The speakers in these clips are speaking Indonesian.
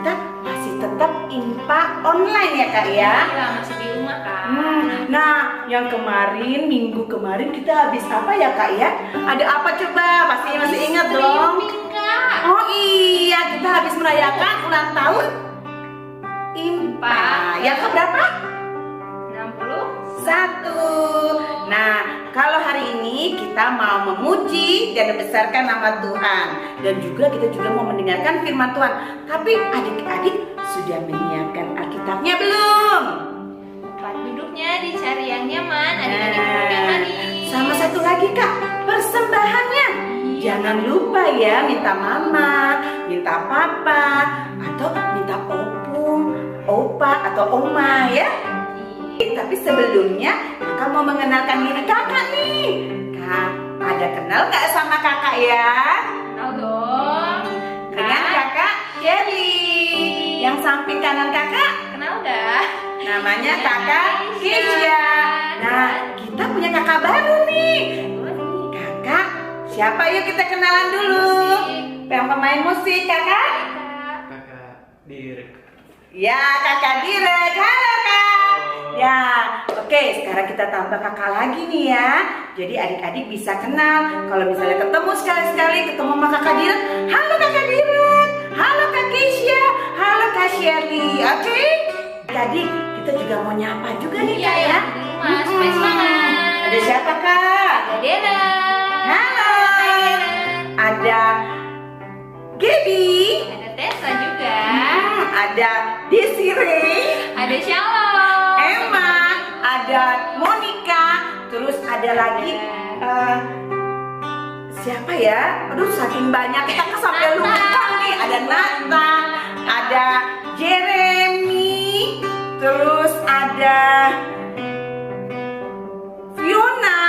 kita masih tetap IMPA online ya Kak ya? Iya, masih di rumah Kak. Nah, yang kemarin, minggu kemarin kita habis apa ya Kak ya? Ada apa coba? Pasti masih ingat dong? Kak. Oh iya, kita habis merayakan ulang tahun IMPA. Yang keberapa? 61. Nah, kalau hari ini kita mau memuji dan membesarkan nama Tuhan, dan juga kita juga mau mendengarkan firman Tuhan. Tapi adik-adik sudah menyiapkan Alkitabnya belum? Tempat duduknya dicari yang nyaman, adik-adik duduk yang manis. Sama satu lagi Kak, persembahannya. Jangan lupa ya, minta mama, minta papa, atau minta opung, opa, atau oma ya. Tapi sebelumnya kakak mau mengenalkan diri kakak nih. Kak, ada kenal gak sama kakak ya? Kenal dong. Dengan kakak Kelly. Yang samping kanan kakak Kenal dah. namanya kakak Keisha. Nah, kita punya kakak baru nih. Kakak, siapa yuk kita kenalan dulu? Yang pemain musik kakak? Kakak Direk. Ya, kakak Direk. Halo kak. Ya, oke. Sekarang kita tambah kakak lagi nih ya. Jadi adik-adik bisa kenal. Kalau misalnya ketemu sekali-sekali, ketemu sama kakak Direk. Halo kakak Direk. Halo kak Keisha. Halo kak Shirley. Oke. Tadi kita juga mau nyapa juga nih kak ya. Di rumah supaya semangat. Ada siapa kak? Ada Dera. Halo. Ada Gaby. Ada Tessa juga. Ada Desiree. Ada Shalom. Emma, ada Monica, terus ada lagi siapa ya? Aduh, saking banyak kita sampai lupa nih. Ada Nathan, ada Jeremy, terus ada Fiona,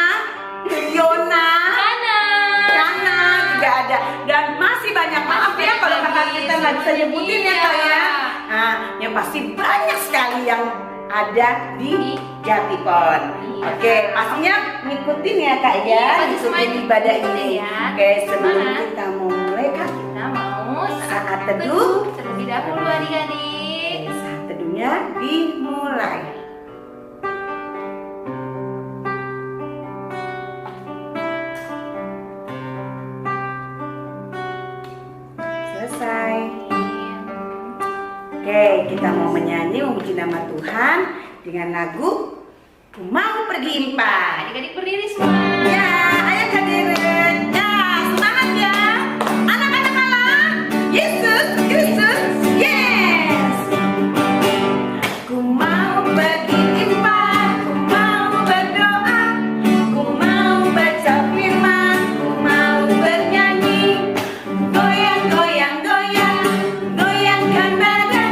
Kana juga ada, dan masih banyak. Maaf ya kalau kakak kita nggak bisa nyebutin ya kak ya. Nah, yang pasti banyak sekali yang ada di Jatipon. Oke, pastinya ngikutin ya kak ya, ngikutin ibadah ini. Oke, sebelum kita mau mulai kak, Kita mau saat teduh. terlebih dahulu adik-adik. Saat teduhnya dimulai. Selesai. Oke, kita mau menyanyi memuji nama Tuhan dengan lagu Ku Mau Pergi IMPA. Adik-adik berdiri semua. Ya, ayo hadirin. Ya, semangat ya. Anak-anak Allah, Yesus Kristus, yes. Ku mau pergi IMPA, ku mau berdoa, ku mau baca firman, ku mau bernyanyi. Goyang, goyang, goyang, goyangkan badan,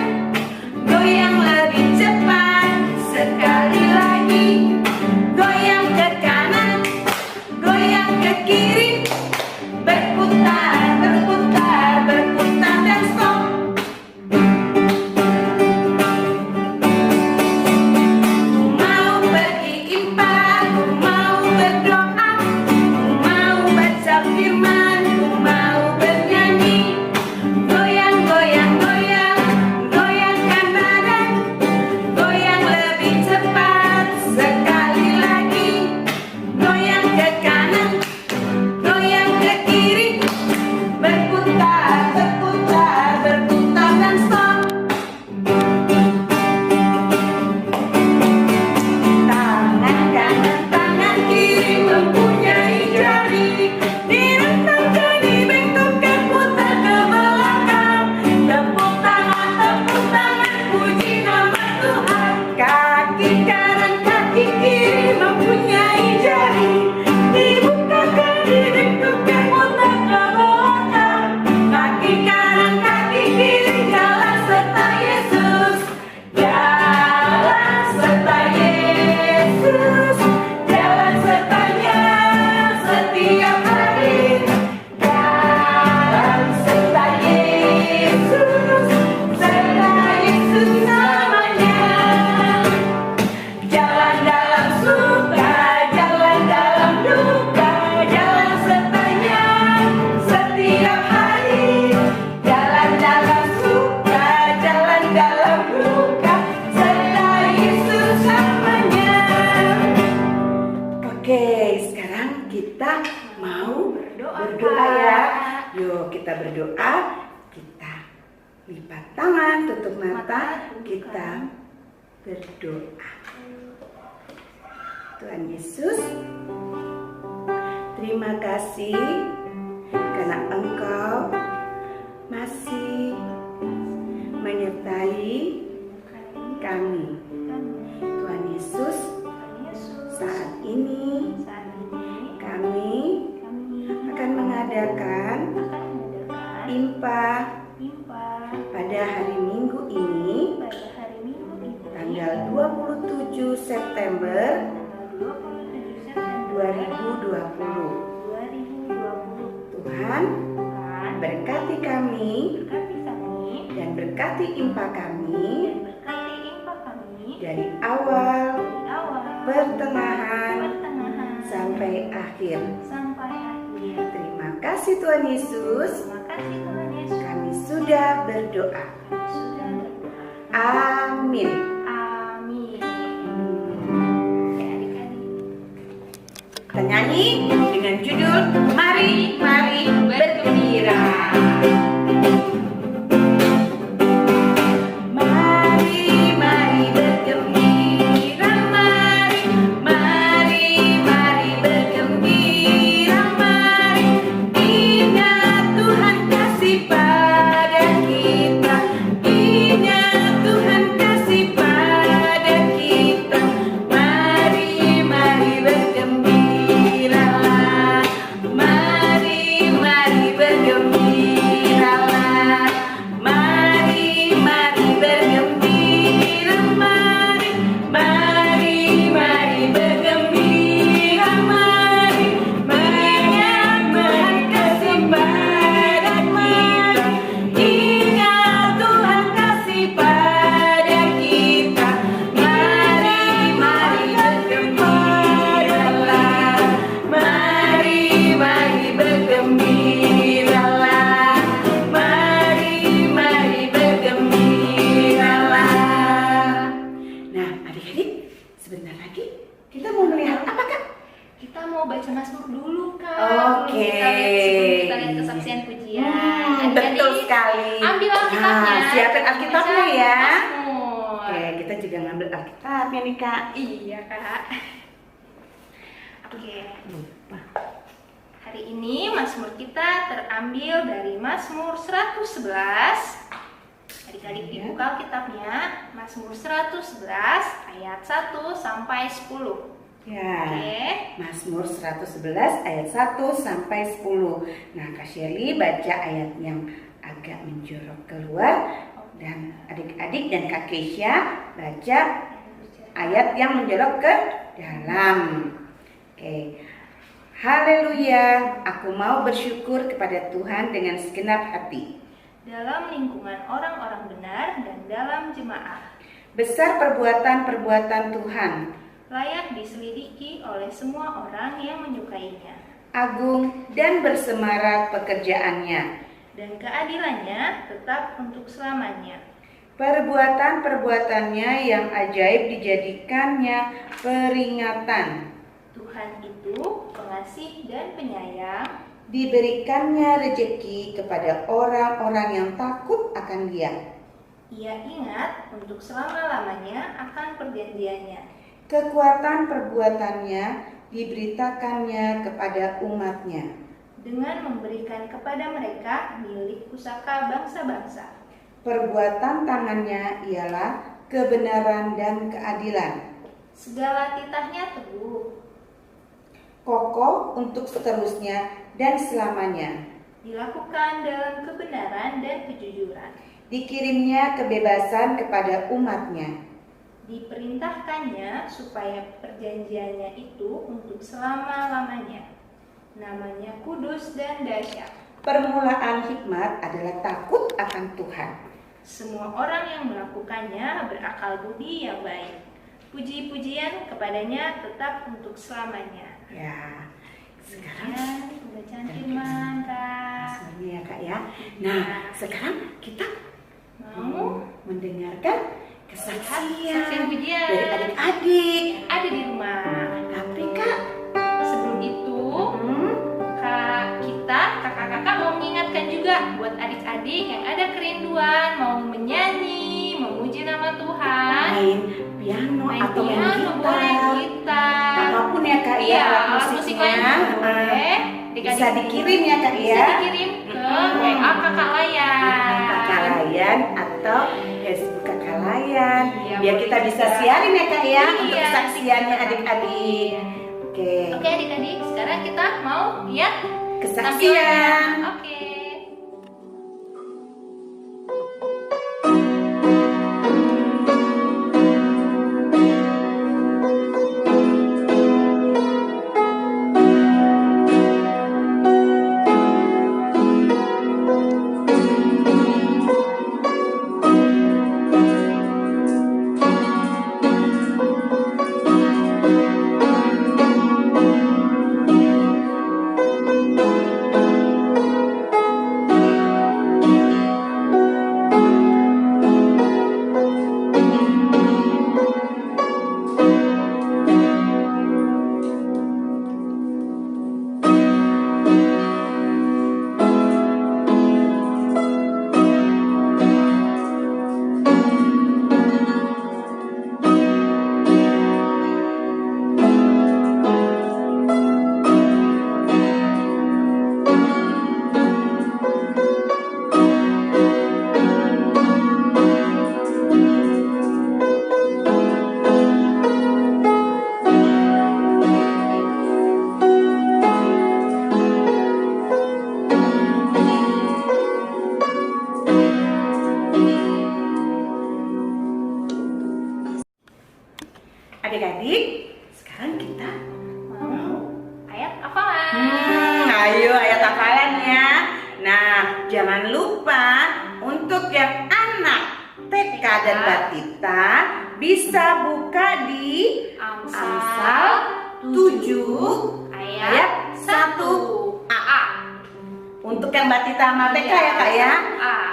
goyang lebih cepat sekali lagi. Goyang ke kanan, Lipat tangan, tutup mata, kita berdoa. Tuhan Yesus, terima kasih karena Engkau masih menyertai kami. Tuhan Yesus, saat ini kami akan mengadakan IMPA pada hari Minggu ini, tanggal 27 September 2020. Tuhan, berkati kami dan berkati IMPA kami dari awal, pertengahan, sampai akhir. Terima kasih Tuhan Yesus. Kami sudah berdoa. Amin. Kita nyanyi dengan judul Mari, Mari Bergembira. Mari, mari bergembira, mari, mari, mari bergembira, mari. Ingat Tuhan kasih pada kita, ingat Tuhan kasih pada kita. Mari, mari bergembiralah, mari, mari bergembiralah, mari, mari bergembira, mari, mari, mari bergembira, mari. Mengingat Tuhan kasih pada kita, ingat Tuhan kasih pada kita. Mari, mari bergembiralah, mari, mari bergembiralah, mari, mari bergembiralah. Nah, adik-adik, sebentar lagi kita mau melihat apa, Kak? Kita mau baca Mazmur dulu, Kak. Oke. Sebelum kita lihat kesaksian pujian. Adik-adik, Betul sekali. ambil Alkitabnya. Nah, siapin Alkitabnya ya. Mazmur. Oke, kita juga ngambil Alkitabnya nih, Kak. Iya, Kak. Oke. Lupa. Hari ini Mazmur kita terambil dari Mazmur 111. Adik-adik dibuka Alkitabnya, Mazmur 111 ayat 1 sampai 10. Ya. Oke. Mazmur 111 ayat 1 sampai 10. Nah, Kak Shirley baca ayat yang agak menjorok keluar dan adik-adik dan Kak Keisha baca ayat yang menjorok ke dalam. Oke. Haleluya, aku mau bersyukur kepada Tuhan dengan segenap hati. Dalam lingkungan orang-orang benar dan dalam jemaah, Besar perbuatan-perbuatan Tuhan, layak diselidiki oleh semua orang yang menyukainya, agung dan bersemarak pekerjaannya. dan keadilannya tetap untuk selamanya. Perbuatan-perbuatannya yang ajaib dijadikannya peringatan. Tuhan itu pengasih dan penyayang, Diberikannya rejeki kepada orang-orang yang takut akan Dia. Ia ingat untuk selama-lamanya akan perjanjiannya. Kekuatan perbuatannya diberitakannya kepada umatnya. Dengan memberikan kepada mereka milik pusaka bangsa-bangsa. Perbuatan tangannya ialah kebenaran dan keadilan. Segala titahnya teguh, Kokoh untuk seterusnya dan selamanya. dilakukan dalam kebenaran dan kejujuran. Dikirimnya kebebasan kepada umatnya. Diperintahkannya supaya perjanjiannya itu untuk selama-lamanya. Namanya kudus dan dahsyat. Permulaan hikmat adalah takut akan Tuhan. Semua orang yang melakukannya berakal budi yang baik. Puji-pujian kepadanya tetap untuk selamanya. Ya, sekarang Sekarang pembacaan firman, Kak. sebenarnya ya Kak ya. Nah, sekarang kita Mau mendengarkan kesaksian pujian dari adik-adik. ada di rumah. Tapi Kak, Sebelum itu, kakak-kakak mau mengingatkan juga buat adik-adik adik-adik yang ada kerinduan mau menyanyi, memuji nama Tuhan, Main piano atau main piano, boleh gitar. gitar, Apapun ya Kak iya, ya, alat alat musik lain musiknya. juga boleh. Bisa dikirim ya Kak Bisa ya. dikirim ke WA Kakak Layan. Kakak Layan atau Facebook Kakak Layan. Iya, Biar boleh kita bisa juga. siarin ya Kak ya untuk Iya, kesaksiannya adik-adik. Oke. Oke adik-adik, sekarang kita mau lihat Kesaksian. tampilannya. Oke. Adik-adik, sekarang kita Mau ayat hafalan. ayo ayat hafalannya. Nah, jangan lupa untuk yang anak TK dan Batita bisa buka di Amsal 7 ayat 1a. Untuk yang Batita sama TK ya Kak ya.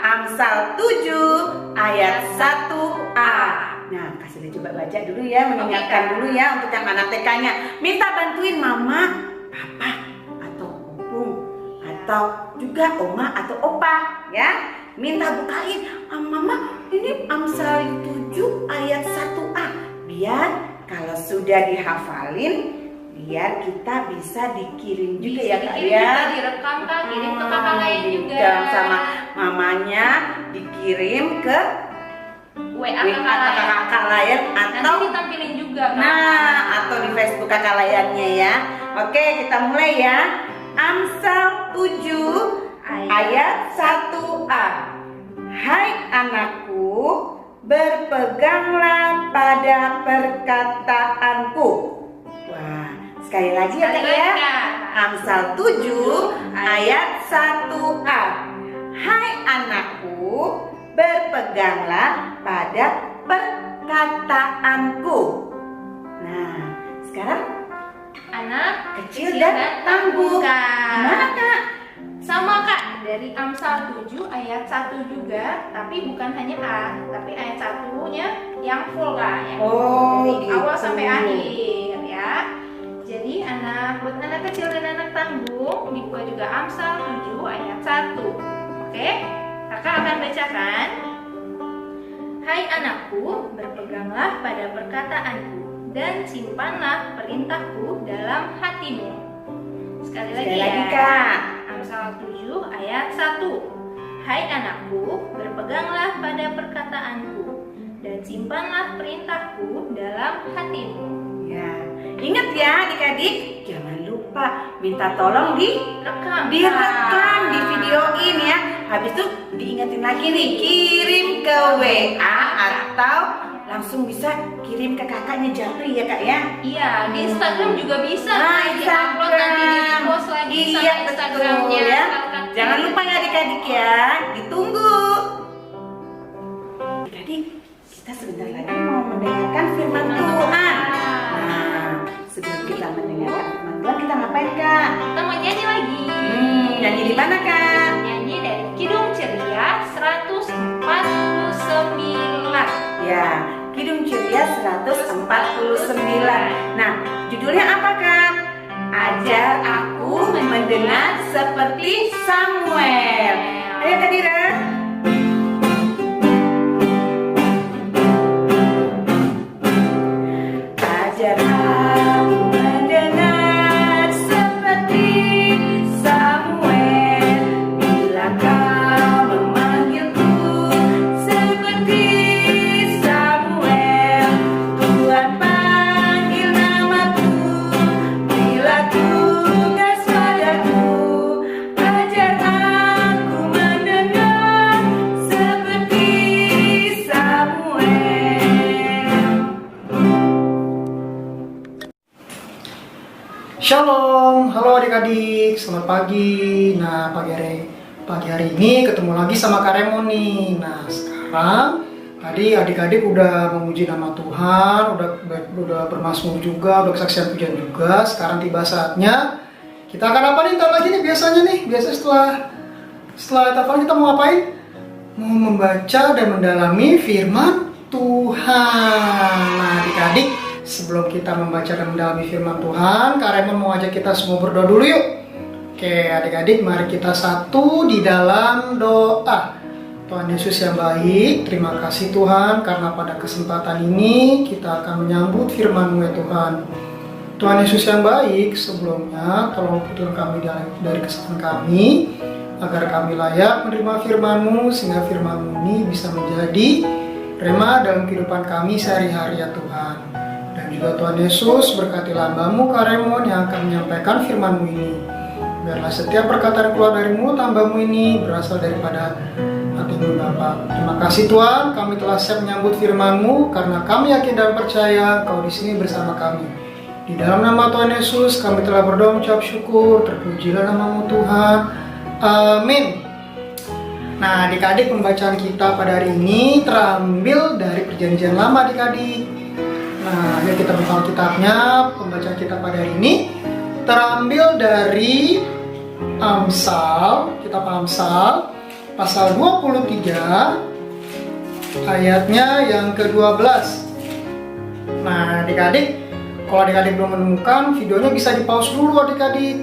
Amsal 7 ayat 1a. Nah, kasih dia coba baca dulu ya, mengingatkan dulu ya untuk yang anak TK-nya. Minta bantuin mama, papa, atau opung, atau juga oma atau opa ya. Minta bukain, mama ini Amsal 7 ayat 1a. Biar kalau sudah dihafalin, biar kita bisa dikirim juga ya Kak ya. Bisa direkam Kak, kirim ke kakak lain juga. Dikirim sama mamanya, dikirim ke WA kakak layan Nanti atau ditampilin juga Kak. atau di Facebook kakak layannya ya. Oke, kita mulai ya. Amsal 7 ayat 1a. Hai anakku, berpeganglah pada perkataanku. Wah, sekali lagi ya Kak ya. Amsal 7 ayat 1a. Hai anakku, berpeganglah pada perkataanku. Nah, sekarang Anak kecil dan tangguh. Gimana Kak? Sama Kak, dari Amsal 7 ayat 1 juga, tapi bukan hanya A, tapi ayat 1-nya yang full Kak ya. Oh, dari gitu. awal sampai akhir ya. Jadi buat anak kecil dan anak tanggung dibuka juga Amsal 7 ayat 1. Oke? Kakak akan bacakan. Hai anakku, berpeganglah pada perkataanku dan simpanlah perintahku dalam hatimu. Sekali lagi ya. Kak. Amsal 7 ayat 1. Hai anakku, berpeganglah pada perkataanku dan simpanlah perintahku dalam hatimu. Ya, ingat ya adik-adik, jangan lupa minta tolong Direkam di videoin ya. Habis itu diingetin lagi nih, kirim ke WA atau langsung bisa kirim ke kakaknya Japri ya Kak ya. Iya, di Instagram juga bisa. Nah, Di-upload nanti di post lagi iya, sama betul Instagramnya. ya. Misalkan Jangan lupa ya adik-adik ya, ditunggu. Adik-adik, kita sebentar lagi mau mendengarkan firman Tuhan. Nah, sebelum kita mendengarkan firman Tuhan, kita ngapain Kak? Kita mau nyanyi lagi. Nyanyi di mana Kak? Nyanyi dari Kidung Ceria 149. Ya, Kidung Ceria 149. Nah, judulnya apa Kak? Ajar aku mendengar seperti Samuel. Ayo Kak Dira. Ajar aku mendengar seperti Samuel bila kau memanggilku seperti Samuel. Tuhan panggil namaku bila tugas padaku. Ajar aku mendengar seperti Samuel. Shalom, halo adik-adik, selamat pagi. Nah, pagi hari ini ketemu lagi sama Kak Remon nih. Nah, sekarang tadi adik-adik udah memuji nama Tuhan, udah bermazmur juga, udah kesaksian pujian juga. Sekarang tiba saatnya kita akan apa nih? Ntar lagi nih biasanya nih, biasa setelah etafal kita mau ngapain? Mau membaca dan mendalami firman Tuhan. Nah, adik-adik, sebelum kita membaca dan mendalami firman Tuhan, Kak Raymond mau ajak kita semua berdoa dulu yuk. Oke, adik-adik, mari kita satu di dalam doa. Tuhan Yesus yang baik, terima kasih Tuhan karena pada kesempatan ini kita akan menyambut firman-Mu ya Tuhan. Tuhan Yesus yang baik, sebelumnya tolong tuntun kami dari kesalahan kami, agar kami layak menerima firman-Mu, sehingga firman-Mu ini bisa menjadi rema dalam kehidupan kami sehari-hari ya Tuhan. Dan juga Tuhan Yesus berkati hamba-Mu Kak Raymond yang akan menyampaikan firman-Mu ini. Biarlah setiap perkataan keluar dari mulut hamba-Mu ini berasal daripada hati-Mu Bapa. Terima kasih Tuhan, kami telah siap menyambut firman-Mu karena kami yakin dan percaya Kau di sini bersama kami. Di dalam nama Tuhan Yesus kami telah berdoa mengucap syukur, terpujilah nama-Mu Tuhan. Amin. Nah, adik-adik, pembacaan kita pada hari ini terambil dari Perjanjian Lama adik-adik. Nah, ayo kita buka Alkitabnya. Pembacaan kita pada hari ini terambil dari Amsal, kitab Amsal pasal 23 ayatnya yang ke-12. Nah, adik-adik, kalau adik-adik belum menemukan videonya bisa di-pause dulu adik-adik.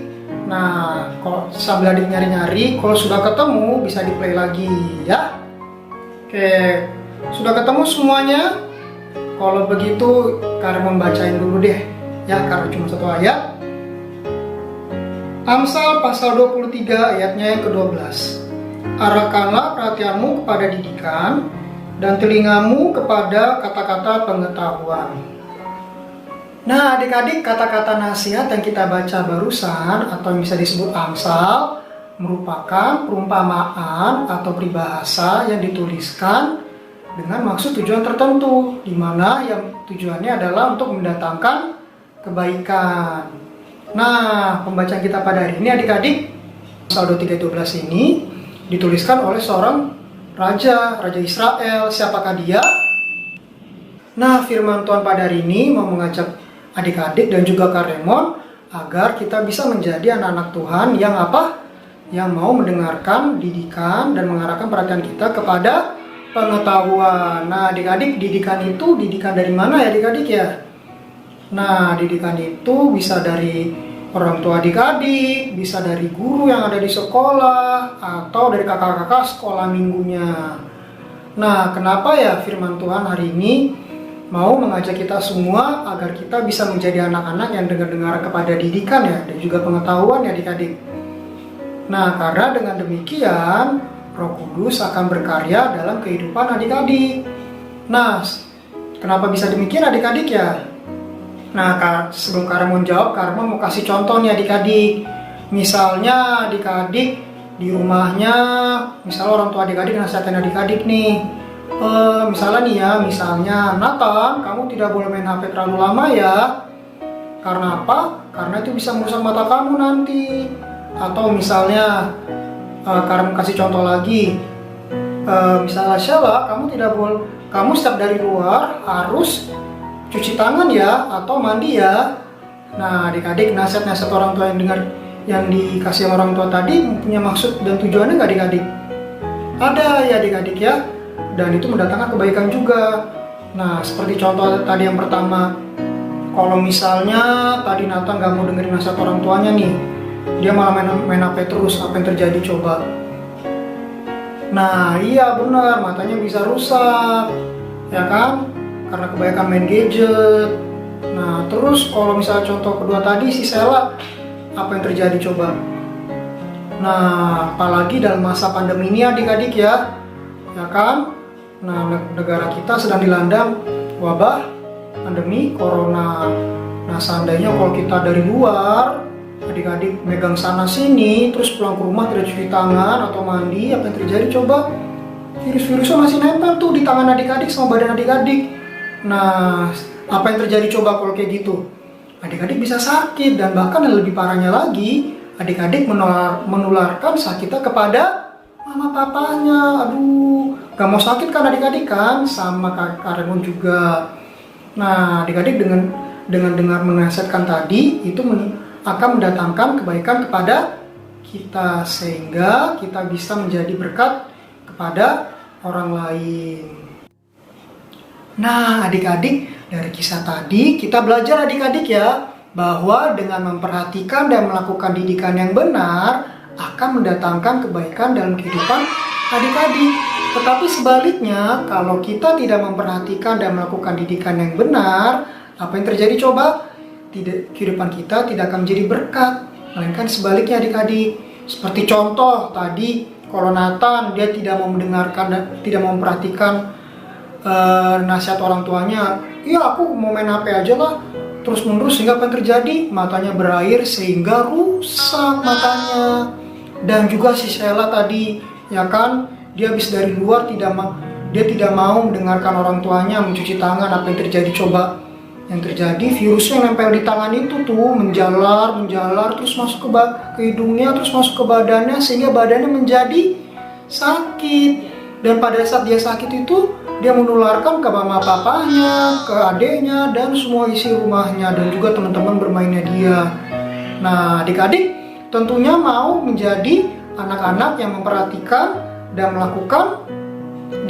Nah, kalau sambil adik nyari-nyari, kalau sudah ketemu bisa di-play lagi ya. Oke, sudah ketemu semuanya? Kalau begitu, Kak Raymond bacain dulu deh ya, karena cuma satu ayat. Amsal pasal 23 ayatnya yang ke-12. Arahkanlah perhatianmu kepada didikan dan telingamu kepada kata-kata pengetahuan. Nah, adik-adik, kata-kata nasihat yang kita baca barusan atau yang bisa disebut Amsal merupakan perumpamaan atau peribahasa yang dituliskan dengan maksud tujuan tertentu, di mana yang tujuannya adalah untuk mendatangkan kebaikan. Nah, pembacaan kita pada hari ini adik-adik, Amsal 23:12 ini dituliskan oleh seorang Raja Israel. Siapakah dia? Nah, firman Tuhan pada hari ini mau mengajak adik-adik dan juga Kak Raymond agar kita bisa menjadi anak-anak Tuhan yang apa? Yang mau mendengarkan didikan dan mengarahkan perhatian kita kepada pengetahuan. Nah, adik-adik, didikan itu didikan dari mana ya adik-adik ya? Nah, didikan itu bisa dari orang tua adik-adik, bisa dari guru yang ada di sekolah, atau dari kakak-kakak sekolah minggunya. Nah, kenapa ya firman Tuhan hari ini mau mengajak kita semua agar kita bisa menjadi anak-anak yang dengar-dengar kepada didikan ya, dan juga pengetahuan ya adik-adik. Nah, karena dengan demikian Roh Kudus akan berkarya dalam kehidupan adik-adik. Nah, kenapa bisa demikian adik-adik ya? Nah, sebelum Kak Raymond jawab, Kak Raymond mau kasih contoh nih adik-adik. Misalnya adik-adik di rumahnya, misalnya orang tua adik-adik nasihatin adik-adik nih. Misalnya Nathan, kamu tidak boleh main HP terlalu lama ya. Karena apa? Karena itu bisa merusak mata kamu nanti. Atau misalnya Kak kasih contoh lagi, misalnya Sheila, kamu setiap dari luar harus cuci tangan ya, atau mandi ya. Nah, adik-adik, nasihat-nasihat orang tua yang dikasih orang tua tadi punya maksud dan tujuannya nggak adik-adik? Ada ya adik-adik ya, dan itu mendatangkan kebaikan juga. Nah, seperti contoh tadi yang pertama, kalau misalnya tadi Nathan nggak mau dengerin nasihat orang tuanya nih, dia malah main HP terus, apa yang terjadi coba? Nah iya benar, matanya bisa rusak, ya kan? Karena kebanyakan main gadget. Nah terus kalau misalnya contoh kedua tadi si Sela, apa yang terjadi coba? Nah apalagi dalam masa pandemi ini adik-adik ya kan? Nah negara kita sedang dilanda wabah pandemi corona. Nah seandainya kalau kita dari luar, adik-adik megang sana sini, terus pulang ke rumah tidak cuci tangan atau mandi, apa yang terjadi coba? Virus-virusnya masih nempel tuh di tangan adik-adik sama badan adik-adik. Nah, apa yang terjadi coba kalau kayak gitu? Adik-adik bisa sakit, dan bahkan yang lebih parahnya lagi, adik-adik menularkan sakitnya kepada mama papanya. Aduh, gak mau sakit kan adik-adik kan? Sama Kak Raymond juga. Nah, adik-adik dengan dengar menasihatkan tadi, itu akan mendatangkan kebaikan kepada kita, sehingga kita bisa menjadi berkat kepada orang lain. Nah adik-adik, dari kisah tadi kita belajar adik-adik ya, bahwa dengan memperhatikan dan melakukan didikan yang benar akan mendatangkan kebaikan dalam kehidupan adik-adik. Tetapi sebaliknya, kalau kita tidak memperhatikan dan melakukan didikan yang benar, apa yang terjadi coba? Kehidupan kita tidak akan menjadi berkat, melainkan sebaliknya adik-adik. Seperti contoh tadi, kalau Nathan dia tidak mau mendengarkan dan tidak mau memperhatikan nasihat orang tuanya, iya aku mau main HP aja lah, terus menerus, sehingga apa yang terjadi? Matanya berair sehingga rusak matanya. Dan juga si Sheila tadi, ya kan, dia habis dari luar dia tidak mau mendengarkan orang tuanya mencuci tangan. Apa yang terjadi coba? Yang terjadi virusnya yang nempel di tangan itu tuh menjalar terus masuk ke hidungnya, terus masuk ke badannya, sehingga badannya menjadi sakit. Dan pada saat dia sakit itu, dia menularkan ke mama papanya, ke adiknya, dan semua isi rumahnya, dan juga teman-teman bermainnya dia. Nah adik-adik tentunya mau menjadi anak-anak yang memperhatikan dan melakukan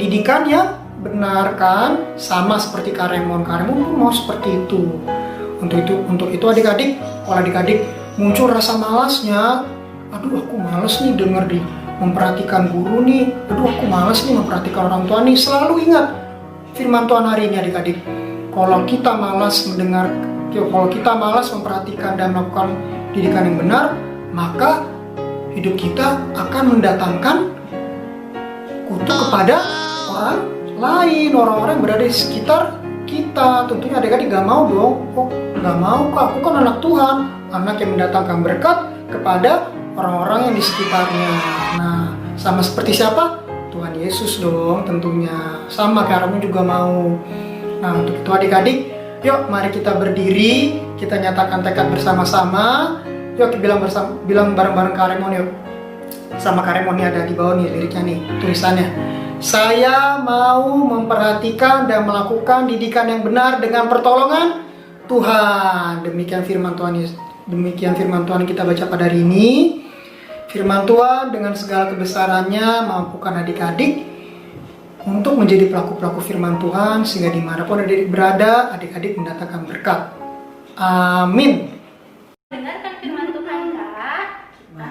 didikan yang benar kan, sama seperti Kak Raymond pun mau seperti itu. Untuk itu adik-adik, kalau adik-adik muncul rasa malasnya, aduh aku malas nih denger memperhatikan guru nih, aduh aku malas nih memperhatikan orang tua nih, selalu ingat firman Tuhan hari ini adik-adik. Kalau kita malas memperhatikan dan melakukan didikan yang benar, maka hidup kita akan mendatangkan kutuk kepada orang lain, orang-orang yang berada di sekitar kita. Tentunya adik-adik gak mau dong. Gak mau kak, aku kan anak Tuhan, anak yang mendatangkan berkat kepada orang-orang yang di sekitarnya. Nah, sama seperti siapa? Tuhan Yesus dong tentunya. Sama kayak kamu juga mau. Nah, untuk itu adik-adik, yuk mari kita berdiri, kita nyatakan tekad bersama-sama. Yuk bilang bareng-bareng Kak Raymond yuk. Sama Kak Raymond ada di bawah nih liriknya nih, tulisannya. Saya mau memperhatikan dan melakukan didikan yang benar dengan pertolongan Tuhan. Demikian firman Tuhan yang kita baca pada hari ini. Firman Tuhan dengan segala kebesarannya mampukan adik-adik untuk menjadi pelaku-pelaku firman Tuhan, sehingga dimanapun adik-adik berada, adik-adik mendatangkan berkat. Amin. Dengarkan firman Tuhan Kak. Kita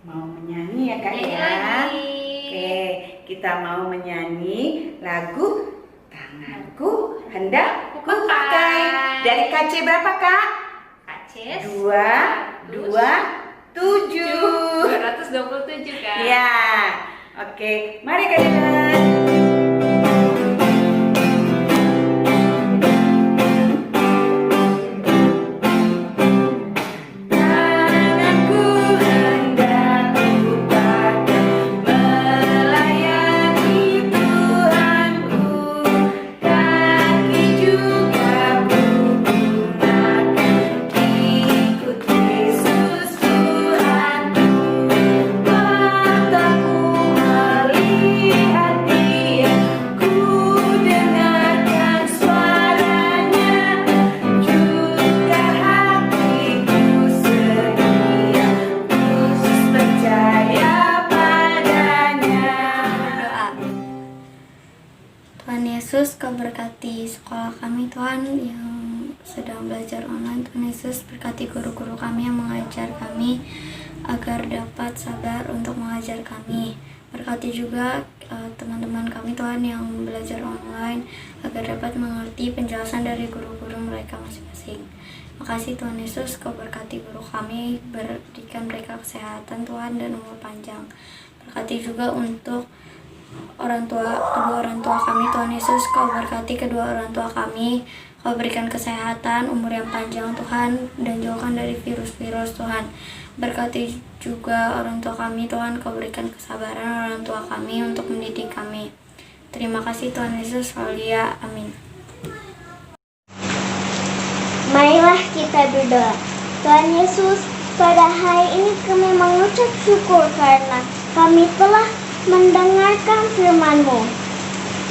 Mau menyanyi ya Kak nyanyi ya? lagi. Oke, kita mau menyanyi lagu Tanganku Hendak Kupakai. Dari KC berapa Kak? Kacis 227 Kak. Ya, oke, mari Kak Dilan. Tanganku hendak kupakai melayani Tuhanku, kaki juga kugunakan ikut Yesus Tuhanku. Mataku melihat Dia, ku dengarkan suaranya, juga hatiku sedia, khusus percaya padanya. Tuhan Yesus, Kau berkati sekolah kami Tuhan yang sedang belajar online. Tuhan Yesus, berkati guru-guru kami yang mengajar kami agar dapat sabar untuk mengajar kami. Berkati juga teman-teman kami Tuhan yang belajar online agar dapat mengerti penjelasan dari guru-guru mereka masing-masing. Makasih Tuhan Yesus, Kau berkati guru kami, berikan mereka kesehatan Tuhan dan umur panjang. Berkati juga untuk kedua orang tua kami Tuhan Yesus, Kau berkati kedua orang tua kami, Kau berikan kesehatan, umur yang panjang Tuhan, dan jauhkan dari virus-virus Tuhan. Berkati juga orang tua kami Tuhan, Kau berikan kesabaran orang tua kami untuk mendidik kami. Terima kasih Tuhan Yesus, haleluya, amin. Marilah kita berdoa. Tuhan Yesus, pada hari ini kami mengucap syukur karena kami telah mendengarkan firman-Mu.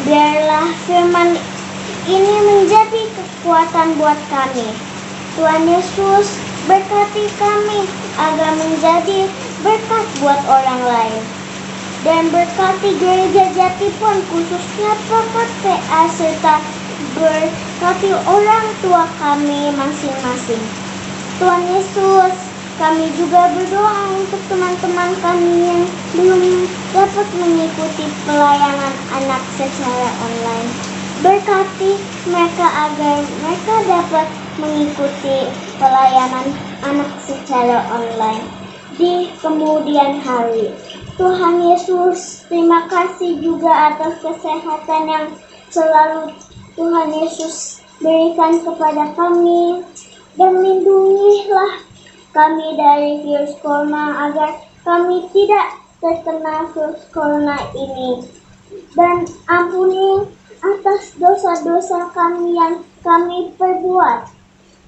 Biarlah firman ini menjadi kekuatan buat kami. Tuhan Yesus, berkati kami agar menjadi berkat buat orang lain. Dan berkati gereja Jatipon, khususnya Bapak PA, serta berkati orang tua kami masing-masing. Tuhan Yesus, kami juga berdoa untuk teman-teman kami yang belum dapat mengikuti pelayanan anak secara online. Berkati mereka agar mereka dapat mengikuti pelayanan anak secara online di kemudian hari. Tuhan Yesus, terima kasih juga atas kesehatan yang selalu Tuhan Yesus berikan kepada kami, dan lindungilah kami dari virus corona agar kami tidak terkena virus corona ini, dan ampuni atas dosa-dosa kami yang kami perbuat.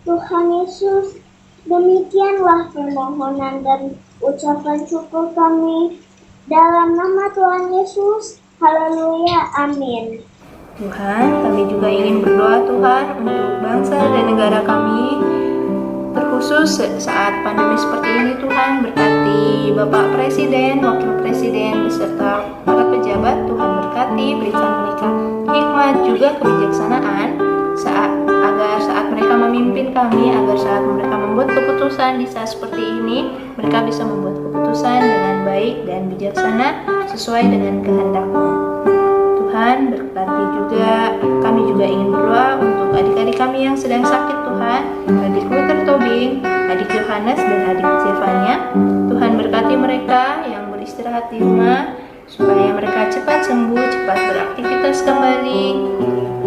Tuhan Yesus, demikianlah permohonan dan ucapan syukur kami dalam nama Tuhan Yesus. Haleluya, amin. Tuhan, kami juga ingin berdoa Tuhan untuk bangsa dan negara kami, terkhusus saat pandemi seperti ini. Tuhan, berkati Bapak Presiden, Wakil Presiden, beserta para pejabat. Tuhan berkati, berikan mereka hikmat juga kebijaksanaan agar saat mereka memimpin kami, agar saat mereka membuat keputusan di saat seperti ini, mereka bisa membuat keputusan dengan baik dan bijaksana sesuai dengan kehendak-Mu. Tuhan, berkati juga, kami juga ingin berdoa untuk adik-adik kami yang sedang sakit Tuhan, adik Luther Tobing, adik Yohanes, dan adik Zevanya. Tuhan, berkati mereka yang beristirahat di rumah, supaya mereka cepat sembuh, cepat beraktivitas kembali.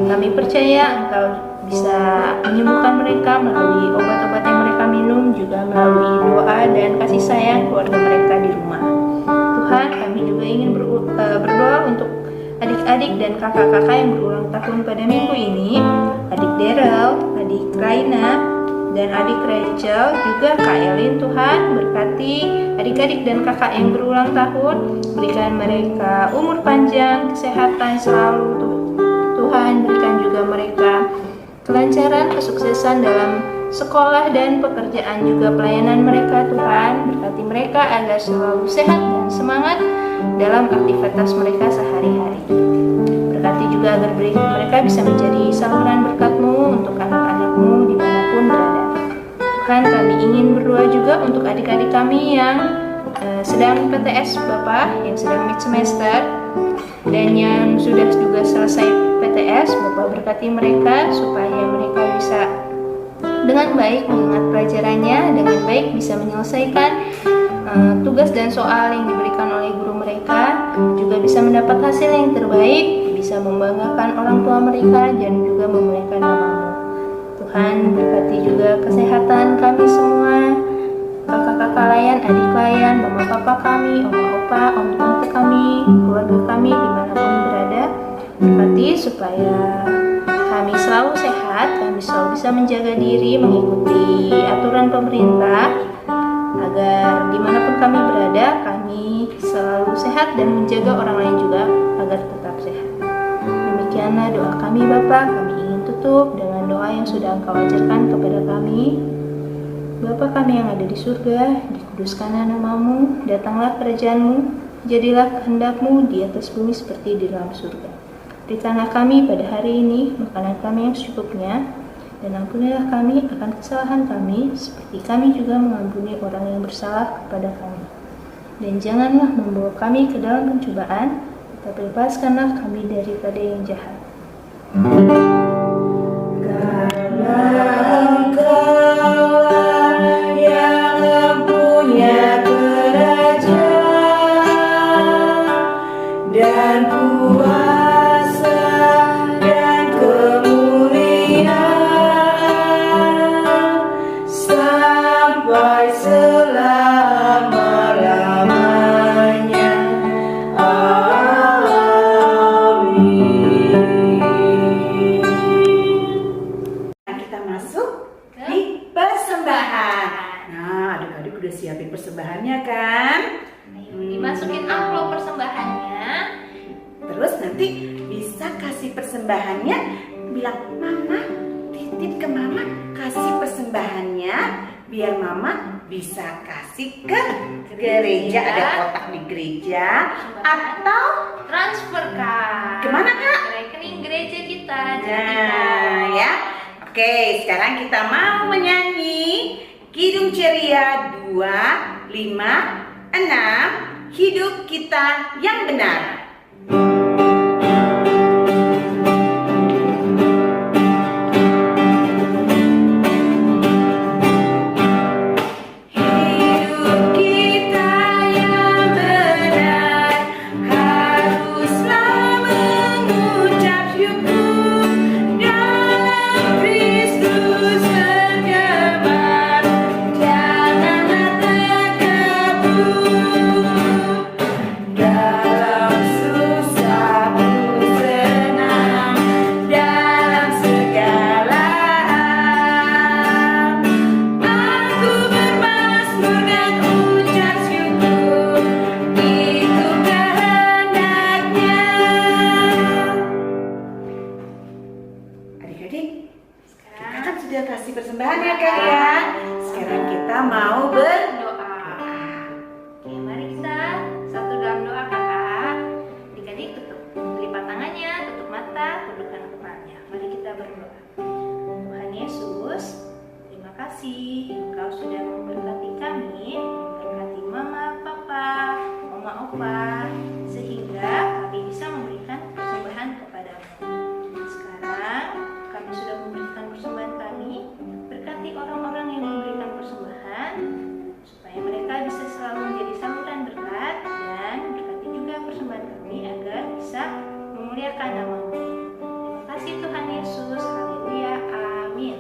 Kami percaya Engkau bisa menyembuhkan mereka melalui obat-obat yang mereka minum, juga melalui doa dan kasih sayang keluarga mereka di rumah. Tuhan, kami juga ingin berdoa untuk adik-adik dan kakak-kakak yang berulang tahun pada minggu ini, adik Daryl, adik Raina, dan adik Rachel, juga Kak Elin. Tuhan, berkati adik-adik dan kakak yang berulang tahun, berikan mereka umur panjang, kesehatan selalu. Tuhan, berikan juga mereka kelancaran, kesuksesan dalam sekolah dan pekerjaan, juga pelayanan mereka. Tuhan, berkati mereka agar selalu sehat dan semangat dalam aktivitas mereka sehari-hari. Berkati juga agar mereka bisa menjadi saluran berkat-Mu untuk anak-anak-Mu dimanapun berada. Tuhan, kami ingin berdoa juga untuk adik-adik kami yang sedang PTS Bapak, yang sedang mid semester, dan yang sudah juga selesai PTS. Bapak berkati mereka supaya mereka bisa dengan baik mengingat pelajarannya, dengan baik bisa menyelesaikan tugas dan soal yang diberikan oleh guru mereka, juga bisa mendapat hasil yang terbaik, bisa membanggakan orang tua mereka, dan juga memuliakan nama-Mu. Tuhan, berkati juga kesehatan kami semua, kakak-kakak layan, adik layan, mama papa kami, oma opa, om tante kami, keluarga kami dimanapun berada. Berkati supaya kami selalu sehat, kami selalu bisa menjaga diri, mengikuti aturan pemerintah, agar dimanapun kami berada, kami selalu sehat dan menjaga orang lain juga agar tetap sehat. Demikianlah doa kami Bapa. Kami ingin tutup dengan doa yang sudah Engkau ajarkan kepada kami. Bapa kami yang ada di surga, dikuduskanlah nama-Mu, datanglah kerajaan-Mu, jadilah kehendak-Mu di atas bumi seperti di dalam surga. Berikanlah kami pada hari ini makanan kami yang secukupnya, dan ampunilah kami akan kesalahan kami, seperti kami juga mengampuni orang yang bersalah kepada kami. dan janganlah membawa kami ke dalam pencobaan, tetapi lepaskanlah kami daripada yang jahat. Dan kuasa dan kemuliaan sampai selama-lamanya. Amin. Kita masuk di persembahan. Nah, adik-adik udah siapin persembahannya kan? Dimasukin amplop persembahannya. Terus nanti bisa kasih persembahannya, bilang mama, titip ke mama, kasih persembahannya biar mama bisa kasih ke gereja, ada kotak di gereja, atau Transfer kak. kemana kak? Rekening gereja kita. Nah ya, oke, sekarang kita mau menyanyi Kidung Ceria 2, 5, 6, hidup kita yang benar. Hidup kita yang benar haruslah mengucap syukur dalam Kristus bergema, janganlah takabur dalam susah pun senang, dalam segala hal. Aku bermazmur dan ucap syukur, itu kehendaknya. Adik-adik, kita kan sudah kasih persembahan ya kak ya. Sekarang kita mau Doa. Oke, mari kita satu dalam doa kakak. Adik-adik tutup lipat tangannya, tutup mata, tundukkan kepalanya. Mari kita berdoa. Tuhan Yesus, terima kasih Engkau sudah memberkati kami, memberkati mama, papa, oma, opa, sehingga kami bisa memberikan persembahan kepadamu. Sekarang kami sudah memberikan persembahan kami, berkati orang-orang yang memberikan persembahan, supaya mereka bisa selalu menjadi saluran berkat, dan berkati juga persembahan kami agar bisa memuliakan nama-Mu. Terima kasih Tuhan Yesus, haleluya, amin.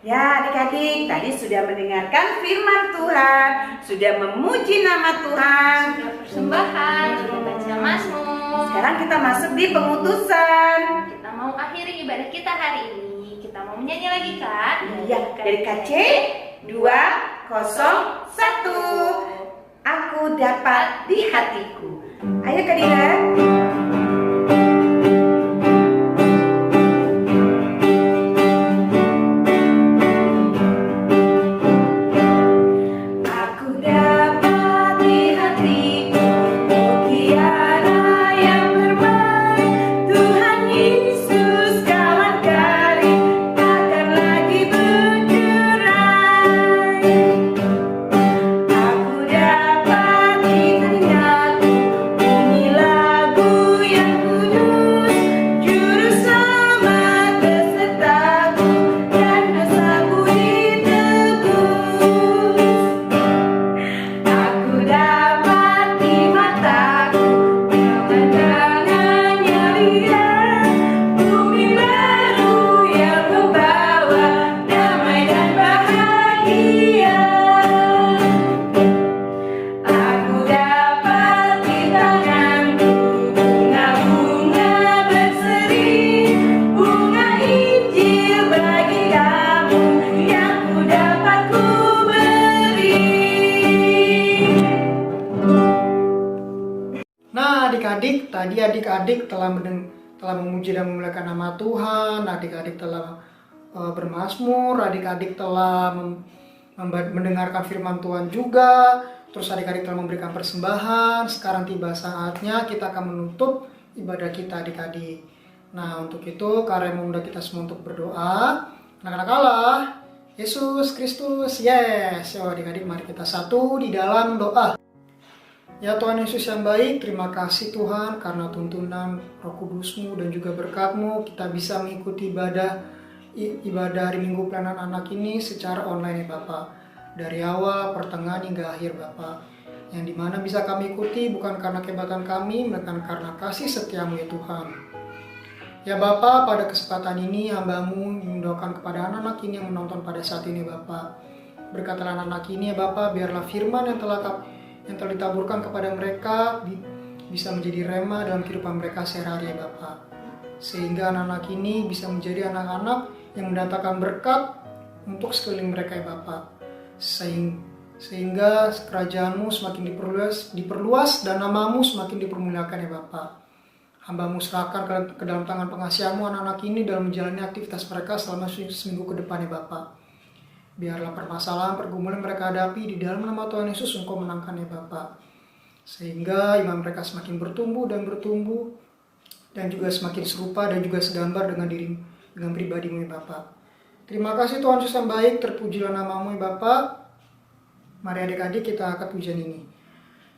Ya adik-adik, tadi sudah mendengarkan firman Tuhan, sudah memuji nama Tuhan. Sudah persembahan, sudah baca Mazmur. Sekarang kita masuk di pengutusan. Kita mau akhiri ibadah kita hari ini. Kita mau menyanyi lagi kan? Iya, dari KC 201. Aku dapat di hatiku. Ayo Kak Dira. Aku dapat di hatiku mutiara yang bermain. Tuhan Yesus kawan karib, takkan lagi bercerai. Aku dapat di telingaku bunyi lagu yang kudus, juru selamat besertaku dan dosaku ditebus. Aku dapat di mataku pemandangannya lihat, bumi baru yang membawa damai dan bahagia. Aku dapat di tanganku bunga-bunga berseri, bunga Injil bagi kamu yang ku dapat ku beri. Nah, adik-adik, tadi adik-adik telah memuji dan memuliakan nama Tuhan. Adik-adik telah bermazmur, adik-adik telah mendengarkan firman Tuhan juga. Terus adik-adik telah memberikan persembahan. Sekarang tiba saatnya kita akan menutup ibadah kita adik-adik. Nah, untuk itu Kak mengundang kita semua untuk berdoa. Anak-anak Allah, Yesus Kristus, yes. Yo adik-adik, mari kita satu di dalam doa. Ya Tuhan Yesus yang baik, terima kasih Tuhan karena tuntunan Roh Kudus-Mu dan juga berkat-Mu kita bisa mengikuti ibadah hari Minggu Pelayanan Anak ini secara online ya Bapak. Dari awal, pertengahan hingga akhir Bapak. Yang dimana bisa kami ikuti bukan karena kehebatan kami, melainkan karena kasih setia-Mu ya Tuhan. Ya Bapak, pada kesempatan ini hamba-Mu mendoakan kepada anak-anak ini yang menonton pada saat ini Bapak. Berkatalah anak-anak ini ya Bapak, biarlah firman yang telah ditaburkan kepada mereka bisa menjadi rema dalam kehidupan mereka sehari-hari ya Bapak. Sehingga anak-anak ini bisa menjadi anak-anak yang mendatangkan berkat untuk sekeliling mereka ya Bapak. Sehingga kerajaan-Mu semakin diperluas dan nama-Mu semakin dipermuliakan ya Bapak. Hamba-Mu serahkan ke dalam tangan pengasihan-Mu anak-anak ini dalam menjalani aktivitas mereka selama seminggu ke depan ya Bapak. Biarlah permasalahan, pergumulan mereka hadapi di dalam nama Tuhan Yesus Engkau menangkan ya Bapak. Sehingga iman mereka semakin bertumbuh dan juga semakin serupa dan juga segambar dengan pribadi-Mu ya Bapak. Terima kasih Tuhan Yesus yang baik, terpujilah nama-Mu ya Bapak. Mari adik-adik kita angkat pujian ini.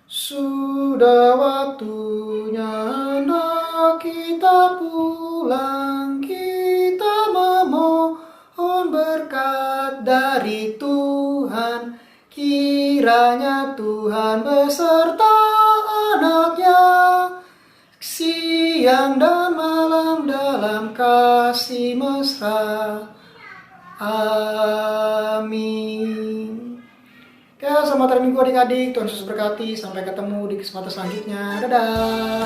Sudah waktunya hendak kita pulang, kita memohon berkat dari Tuhan. Kiranya Tuhan beserta anaknya, siang dan malam dalam kasih mesra. Amin. Oke, selamat hari Minggu adik-adik. Tuhan Yesus berkati. Sampai ketemu di kesempatan selanjutnya. Dadah.